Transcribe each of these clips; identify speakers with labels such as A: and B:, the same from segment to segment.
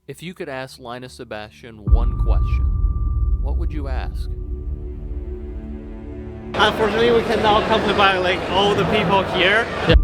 A: If you could ask Linus Sebastian one question, what would you ask?
B: Unfortunately, we cannot compliment like all the people here.
A: Yeah.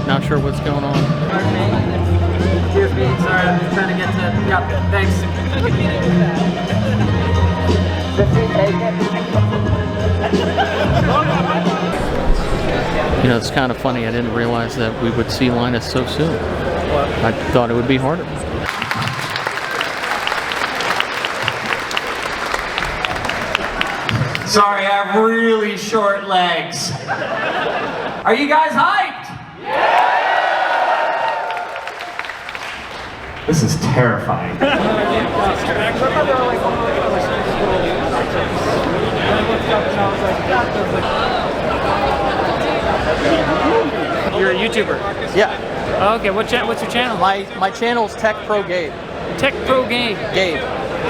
A: Not sure what's going on.
B: Excuse me, sorry, I'm just trying to get to. Yeah, thanks.
A: You know, it's kind of funny. I didn't realize that we would see Linus so soon. I thought it would be harder.
B: Sorry, I have really short legs. Are you guys hyped? This is terrifying.
C: You're a YouTuber?
A: Yeah.
C: Oh, okay, what's your channel?
A: My channel is Tech Pro Gabe.
C: Tech Pro Game.
A: Gabe.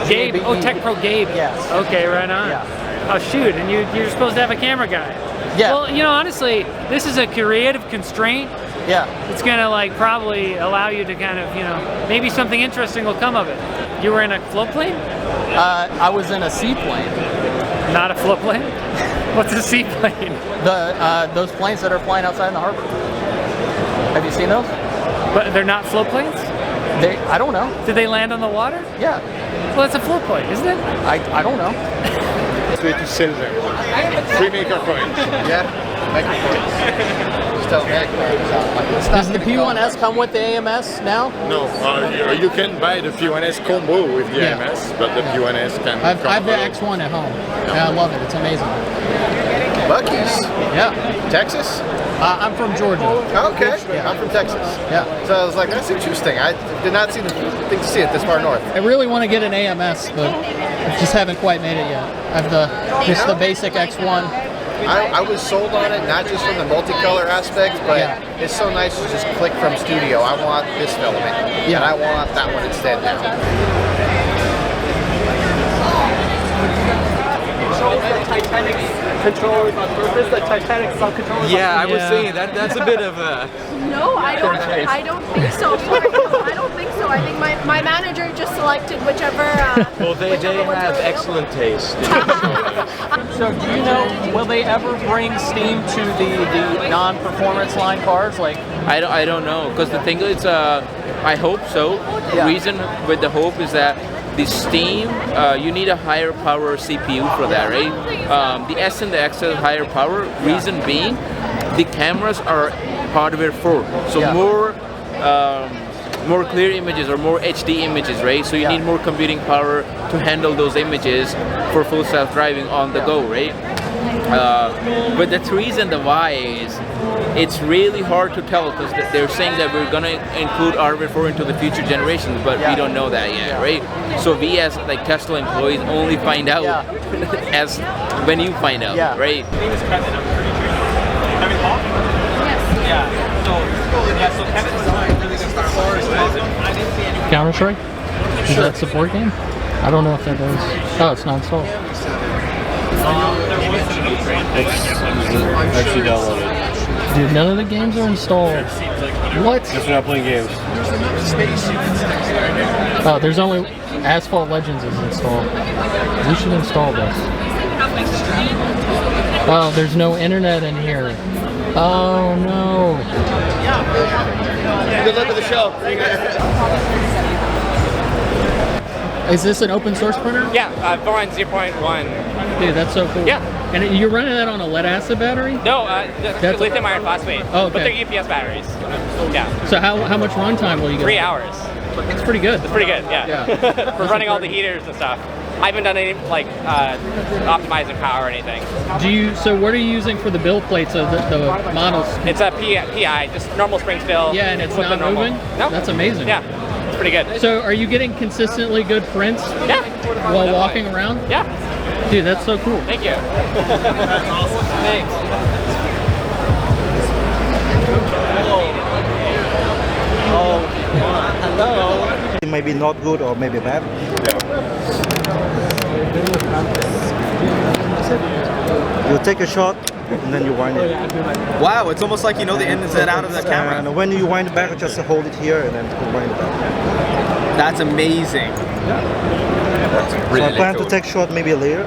C: Gabe? Oh, Tech Pro Gabe.
A: Yes.
C: Okay, right on.
A: Yeah.
C: Oh, shoot, and you're supposed to have a camera guy.
A: Yeah.
C: Well, you know, honestly, this is a creative constraint.
A: Yeah.
C: It's gonna like probably allow you to kind of, you know, maybe something interesting will come of it. You were in a float plane?
A: I was in a seaplane.
C: Not a float plane? What's a seaplane?
A: Those planes that are flying outside in the harbor. Have you seen those?
C: But they're not float planes?
A: I don't know.
C: Did they land on the water?
A: Yeah.
C: Well, it's a float plane, isn't it?
A: I don't know.
D: It's way to sell them. Free maker coins.
E: Yeah, maker coins. Still maker coins.
A: Does the P1S come with the AMS now?
D: No, you can buy the P1S combo with the AMS, but the P1S can
A: I have the
D: alone.
A: X1 at home. And I love it. It's amazing.
E: Buc-ee's.
A: Yeah.
E: Texas?
A: I'm from Georgia.
E: Okay,
A: Yeah.
E: I'm from Texas.
A: Yeah.
E: So I was like, that's interesting. I did not think to see it this far north.
A: I really want to get an AMS, but I just haven't quite made it yet. I have just the basic X1.
E: I was sold on it, not just from the multicolor aspect, but
A: Yeah.
E: it's so nice to just click from studio. I want this filament,
A: Yeah.
E: and I want that one instead now.
B: Titanic controllers on purpose. The Titanic sub controllers.
F: Yeah, I was saying that's a bit of a.
G: No, I don't think so. I don't think so. I think my manager just selected whichever.
F: Well, they have excellent taste.
A: So do you know, will they ever bring Steam to the non-performance line cars? Like,
H: I don't know, because the thing is, I hope so.
A: Yeah.
H: Reason with the hope is that the Steam, you need a higher power CPU for that, right? The S and the X has higher power. Reason being, the cameras are hardware forward, so
A: Yeah.
H: more clear images or more HD images, right? So you
A: Yeah.
H: need more computing power to handle those images for full self-driving on the go, right? But the reason the why is, it's really hard to tell, because they're saying that we're gonna include RV4 into the future generations, but
A: Yeah.
H: we don't know that yet, right? So we as like Tesla employees only find out
A: Yeah.
H: as when you find out,
A: Yeah.
H: right?
A: Counter-Strike? Is that support game? I don't know if that does. Oh, it's not installed.
D: Actually downloaded.
A: Dude, none of the games are installed. What?
D: Guess we're not playing games.
A: Oh, there's only Asphalt Legends is installed. We should install this. Oh, there's no internet in here. Oh no.
E: Good luck with the show.
A: Is this an open source printer?
C: Yeah, Vaughn 0.1.
A: Dude, that's so cool.
C: Yeah.
A: And you're running that on a lead acid battery?
C: No,
A: That's-
C: lithium iron phosphate.
A: Oh, okay.
C: But they're UPS batteries. Yeah,
A: So how much runtime will you get?
C: 3 hours.
A: It's pretty good.
I: It's pretty good, yeah. For running all the heaters and stuff. I haven't done any like optimizing power or anything.
A: So what are you using for the build plates of the models?
I: It's a PI, just normal spring still.
A: Yeah, and it's not moving?
I: No.
A: That's amazing.
I: Yeah, it's pretty good.
A: So are you getting consistently good prints?
I: Yeah.
A: While walking around?
I: Yeah.
A: Dude, that's so cool.
I: Thank you. That's awesome. Thanks.
J: Oh, hello. It may be not good or maybe bad. You take a shot and then you wind it.
F: Wow, it's almost like you know the ins and out of the camera.
J: And when you wind it back, just hold it here and then wind it back.
F: That's amazing. That's really
J: so I plan
F: cool.
J: to take shot maybe later.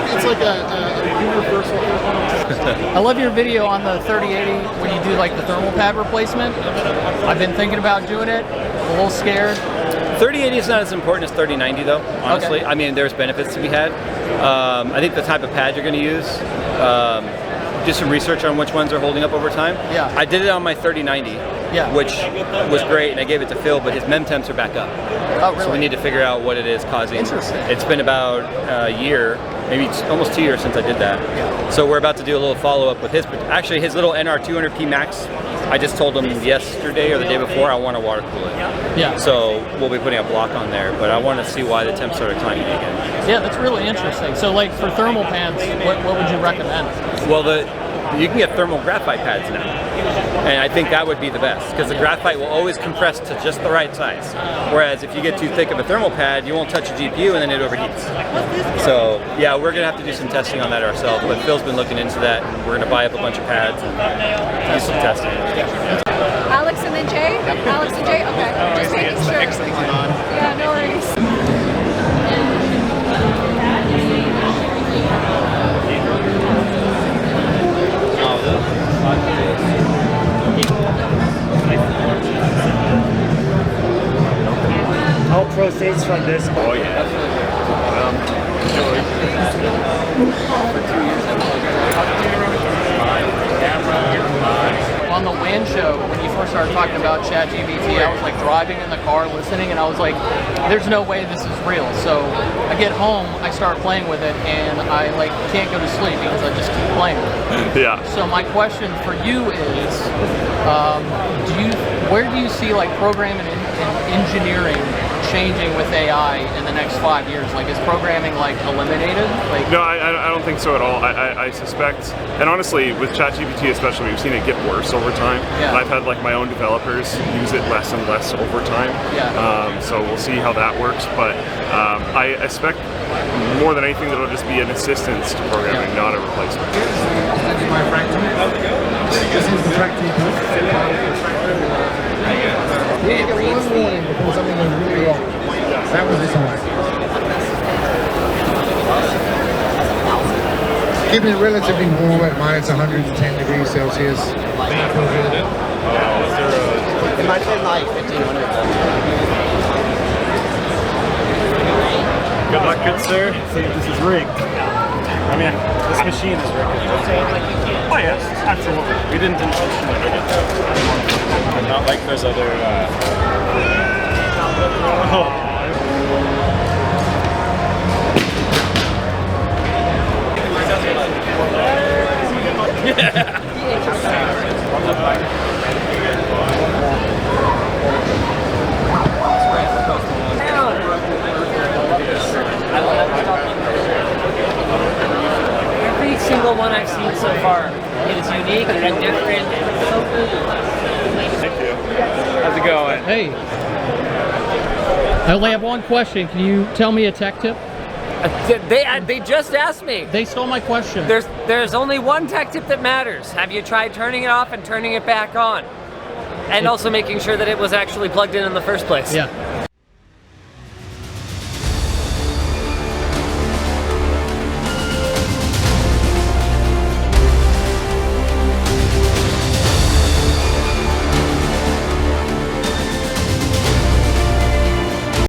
E: It's like a universal.
A: I love your video on the 3080 when you do like the thermal pad replacement. I've been thinking about doing it. I'm a little scared.
K: 3080 is not as important as 3090 though, honestly. Okay. I mean, there's benefits to be had. I think the type of pad you're going to use, do some research on which ones are holding up over time.
A: Yeah.
K: I did it on my 3090, which was great, and I gave it to Phil, but his mem temps are back up.
A: Oh, really?
K: So we need to figure out what it is causing.
A: Interesting.
K: It's been about a year, maybe almost 2 years since I did that. Yeah. So we're about to do a little follow-up with his little NR200P Max. I just told him yesterday or the day before I want to water cool it.
A: Yeah.
K: So we'll be putting a block on there, but I want to see why the temps started climbing again.
A: Yeah, that's really interesting. So like for thermal pads, what would you recommend?
K: Well, you can get thermal graphite pads now, and I think that would be the best because the graphite will always compress to just the right size. Whereas if you get too thick of a thermal pad, you won't touch the GPU and then it overheats. So yeah, we're gonna have to do some testing on that ourselves. But Phil's been looking into that, and we're gonna buy up a bunch of pads and do some testing.
G: Alex and then Jay? Yep. Alex and Jay? Okay. Just making sure. Yeah, no worries.
J: All proceeds from this.
D: Oh yeah.
A: On the WAN show, when you first started talking about ChatGPT, I was like driving in the car listening, and I was like, there's no way this is real. So I get home, I start playing with it, and I like can't go to sleep because I just keep playing with it.
D: Yeah.
A: So my question for you is, where do you see like programming and engineering changing with AI in the next 5 years? Like, is programming like eliminated? Like,
D: no, I don't think so at all. I suspect, and honestly, with ChatGPT especially, we've seen it get worse over time.
A: Yeah.
D: And I've had like my own developers use it less and less over time.
A: Yeah.
D: So we'll see how that works. But I expect more than anything that it'll just be an assistance to programming, not a replacement.
E: This is my fractal. This is the fractal. It was warning before something was really wrong. That was this one. Keeping it relatively warm at minus 110 degrees Celsius.
F: It might have been like 1500.
J: Good luck, good sir. See if this is rigged. I mean, this machine is rigged. Oh yes, absolutely. We didn't intentionally rig it. Not like those other.
L: Every single one I've seen so far is unique and different.
D: Thank you.
K: How's it going?
A: hey, I only have one question. Can you tell me a tech tip?
L: They just asked me.
A: They stole my question.
L: There's only one tech tip that matters. Have you tried turning it off and turning it back on? And also making sure that it was actually plugged in the first place.
A: Yeah.